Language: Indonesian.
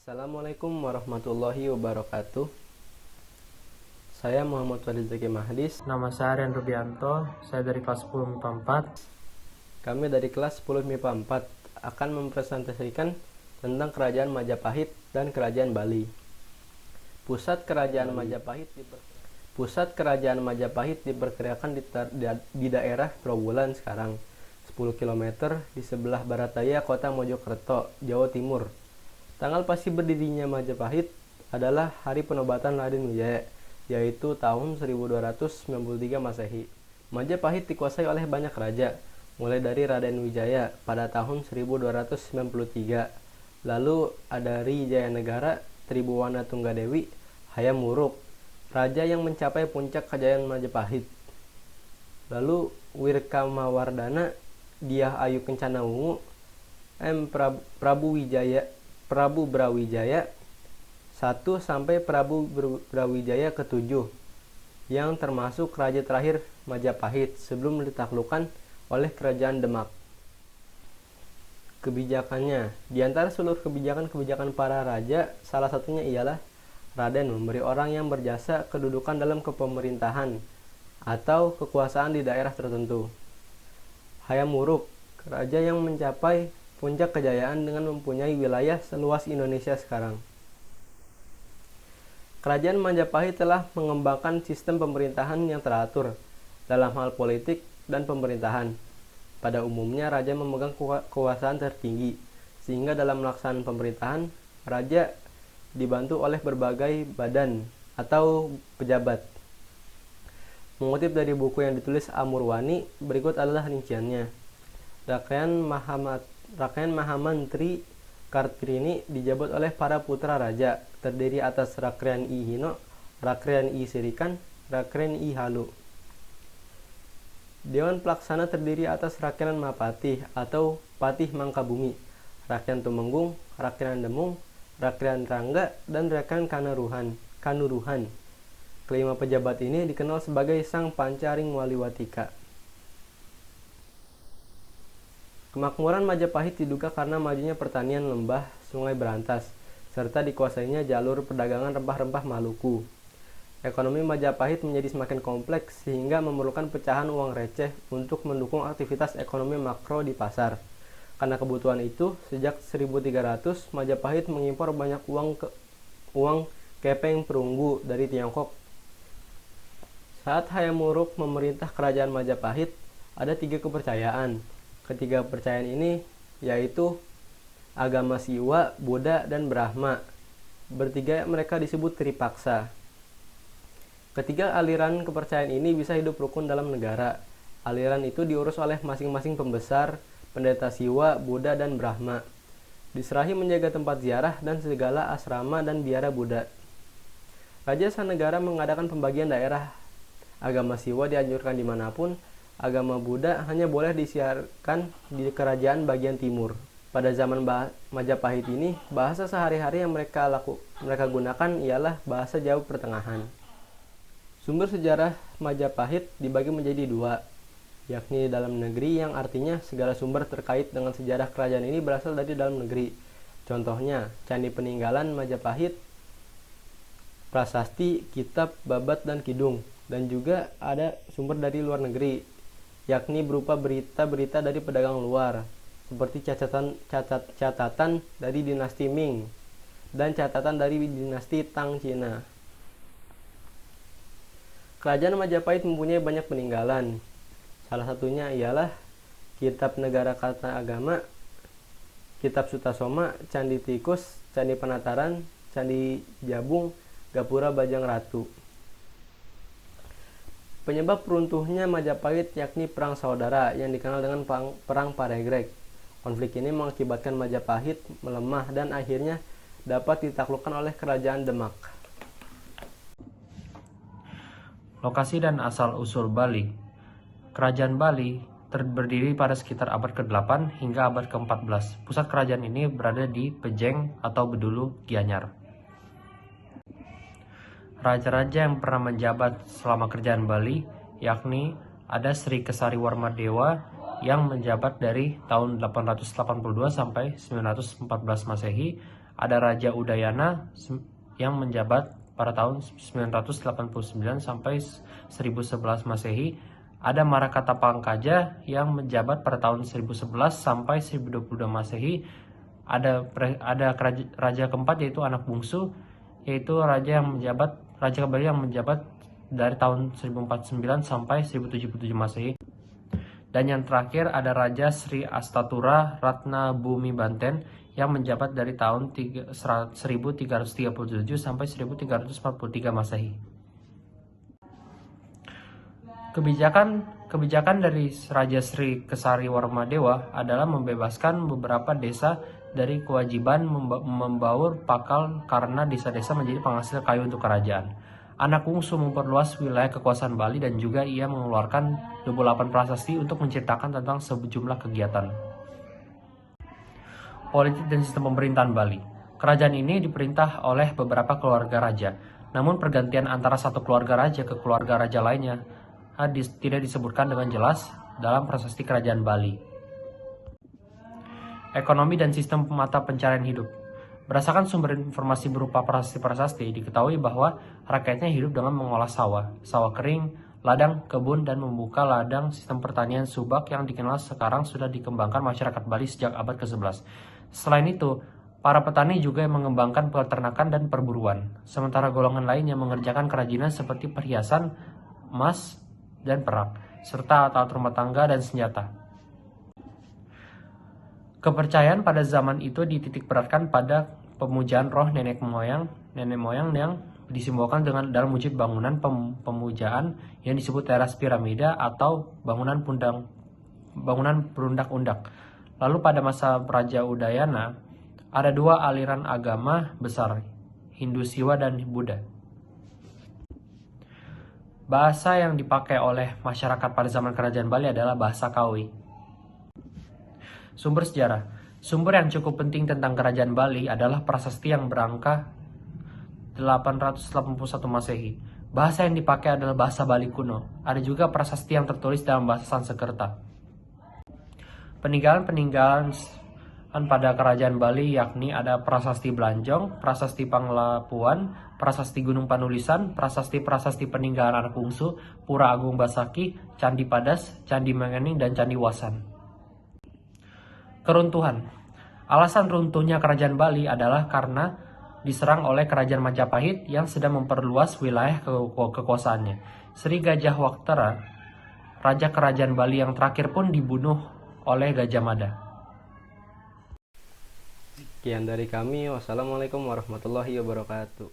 Assalamualaikum warahmatullahi wabarakatuh. Saya Muhammad Fadil Zaki Mahdis. Nama saya Aryan Rubianto, saya dari kelas 10 MIPA 4. Kami dari kelas 10 MIPA 4 akan mempresentasikan tentang Kerajaan Majapahit dan Kerajaan Bali. Pusat Kerajaan Majapahit diperkirakan di daerah Trowulan sekarang, 10 km di sebelah barat daya kota Mojokerto, Jawa Timur. Tanggal pasti berdirinya Majapahit adalah hari penobatan Raden Wijaya, yaitu tahun 1293 Masehi. Majapahit dikuasai oleh banyak raja, mulai dari Raden Wijaya pada tahun 1293. Lalu ada Ri Jayanegara, Tribhuwana Tunggadewi, Hayam Wuruk, raja yang mencapai puncak kejayaan Majapahit. Lalu Wirkamawardhana, Dyah Ayu Kencana Wungu, Prabu Brawijaya 1 sampai Prabu Brawijaya ke-7 yang termasuk raja terakhir Majapahit sebelum ditaklukkan oleh Kerajaan Demak. Kebijakannya, di antara seluruh kebijakan para raja, salah satunya ialah Raden memberi orang yang berjasa kedudukan dalam kepemerintahan atau kekuasaan di daerah tertentu. Hayam Wuruk, raja yang mencapai puncak kejayaan dengan mempunyai wilayah seluas Indonesia sekarang. Kerajaan Majapahit telah mengembangkan sistem pemerintahan yang teratur dalam hal politik dan pemerintahan. Pada umumnya, raja memegang kekuasaan tertinggi, sehingga dalam melaksanakan pemerintahan, raja dibantu oleh berbagai badan atau pejabat. Mengutip dari buku yang ditulis Amurwani, berikut adalah rinciannya. Rakyan Mahamantri Kartini dijabat oleh para putra raja, terdiri atas Rakyan I Hino, Rakyan I Sirikan, Rakyan I Halu. Dewan Pelaksana terdiri atas Rakyan Mapatih atau Patih Mangkabumi, Rakyan Tumenggung, Rakyan Demung, Rakyan Rangga, dan Rakyan Kanuruhan. Kelima pejabat ini dikenal sebagai Sang Pancaring Waliwatika. Kemakmuran Majapahit diduga karena majunya pertanian lembah Sungai Berantas, serta dikuasainya jalur perdagangan rempah-rempah Maluku. Ekonomi Majapahit menjadi semakin kompleks sehingga memerlukan pecahan uang receh untuk mendukung aktivitas ekonomi makro di pasar. Karena kebutuhan itu, sejak 1300 Majapahit mengimpor banyak uang kepeng perunggu dari Tiongkok. Saat Hayam Wuruk memerintah kerajaan Majapahit, ada 3 kepercayaan. Ketiga kepercayaan ini yaitu agama Siwa, Buddha, dan Brahma. Bertiga mereka disebut Tripaksa. Ketiga aliran kepercayaan ini bisa hidup rukun dalam negara. Aliran itu diurus oleh masing-masing pembesar, pendeta Siwa, Buddha, dan Brahma. Diserahi menjaga tempat ziarah dan segala asrama dan biara Buddha. Raja Sanegara mengadakan pembagian daerah. Agama Siwa dianjurkan dimanapun. Agama Buddha hanya boleh disiarkan di kerajaan bagian timur. Pada zaman Majapahit ini, bahasa sehari-hari yang mereka gunakan ialah bahasa Jawa Pertengahan. Sumber sejarah Majapahit dibagi menjadi 2, yakni dalam negeri yang artinya segala sumber terkait dengan sejarah kerajaan ini berasal dari dalam negeri. Contohnya, Candi Peninggalan Majapahit, prasasti, kitab, babat, dan kidung. Dan juga ada sumber dari luar negeri, yakni berupa berita-berita dari pedagang luar, seperti catatan dari dinasti Ming dan catatan dari dinasti Tang Cina. Kerajaan Majapahit mempunyai banyak peninggalan. Salah satunya ialah Kitab Negara Karta Agama, Kitab Sutasoma, Candi Tikus, Candi Penataran, Candi Jabung, Gapura Bajang Ratu. Penyebab runtuhnya Majapahit yakni Perang Saudara yang dikenal dengan Perang Paregreg. Konflik ini mengakibatkan Majapahit melemah dan akhirnya dapat ditaklukkan oleh Kerajaan Demak. Lokasi dan asal-usul Bali. Kerajaan Bali berdiri pada sekitar abad ke-8 hingga abad ke-14. Pusat kerajaan ini berada di Pejeng atau Bedulu, Gianyar. Raja-raja yang pernah menjabat selama kerajaan Bali yakni ada Sri Kesari Warmadewa yang menjabat dari tahun 882 sampai 914 Masehi, ada Raja Udayana yang menjabat pada tahun 989 sampai 1011 Masehi. Ada Marakatapangkaja yang menjabat pada tahun 1011 sampai 1022 Masehi. Ada raja keempat yaitu anak bungsu, yaitu Raja Bali yang menjabat dari tahun 1049 sampai 1077 Masehi. Dan yang terakhir ada Raja Sri Astatura Ratna Bumi Banten yang menjabat dari tahun 1337 sampai 1343 Masehi. Kebijakan dari Raja Sri Kesari Warmadewa adalah membebaskan beberapa desa dari kewajiban membaur pakal karena desa-desa menjadi penghasil kayu untuk kerajaan. Anak bungsu memperluas wilayah kekuasaan Bali dan juga ia mengeluarkan 28 prasasti untuk menceritakan tentang sejumlah kegiatan. Politik dan sistem pemerintahan Bali. Kerajaan ini diperintah oleh beberapa keluarga raja. Namun pergantian antara satu keluarga raja ke keluarga raja lainnya tidak disebutkan dengan jelas dalam prasasti kerajaan Bali. Ekonomi dan sistem mata pencarian hidup. Berdasarkan sumber informasi berupa prasasti-prasasti, diketahui bahwa rakyatnya hidup dengan mengolah sawah kering, ladang, kebun, dan membuka ladang. Sistem pertanian subak yang dikenal sekarang sudah dikembangkan masyarakat Bali sejak abad ke-11. Selain itu, para petani juga mengembangkan peternakan dan perburuan, sementara golongan lain yang mengerjakan kerajinan seperti perhiasan, emas, dan perak, serta alat rumah tangga dan senjata. Kepercayaan pada zaman itu dititik beratkan pada pemujaan roh nenek moyang yang disimbolkan dalam wujud bangunan pemujaan yang disebut teras piramida atau bangunan perundak-undak. Lalu pada masa Raja Udayana ada dua aliran agama besar, Hindu Siwa dan Buddha. Bahasa yang dipakai oleh masyarakat pada zaman kerajaan Bali adalah bahasa Kawi. Sumber sejarah. Sumber yang cukup penting tentang kerajaan Bali adalah prasasti yang berangka 881 Masehi. Bahasa yang dipakai adalah bahasa Bali kuno. Ada juga prasasti yang tertulis dalam bahasa Sanskerta. Peninggalan pada kerajaan Bali yakni ada prasasti Belanjong, prasasti Panglapuan, prasasti Gunung Panulisan, prasasti peninggalan anak bungsu, Pura Agung Basaki, Candi Padas, Candi Mengening, dan Candi Wasan. Keruntuhan. Alasan runtuhnya kerajaan Bali adalah karena diserang oleh kerajaan Majapahit yang sedang memperluas wilayah kekuasaannya. Sri Gajah Waktara, raja kerajaan Bali yang terakhir pun dibunuh oleh Gajah Mada. Sekian dari kami. Wassalamualaikum warahmatullahi wabarakatuh.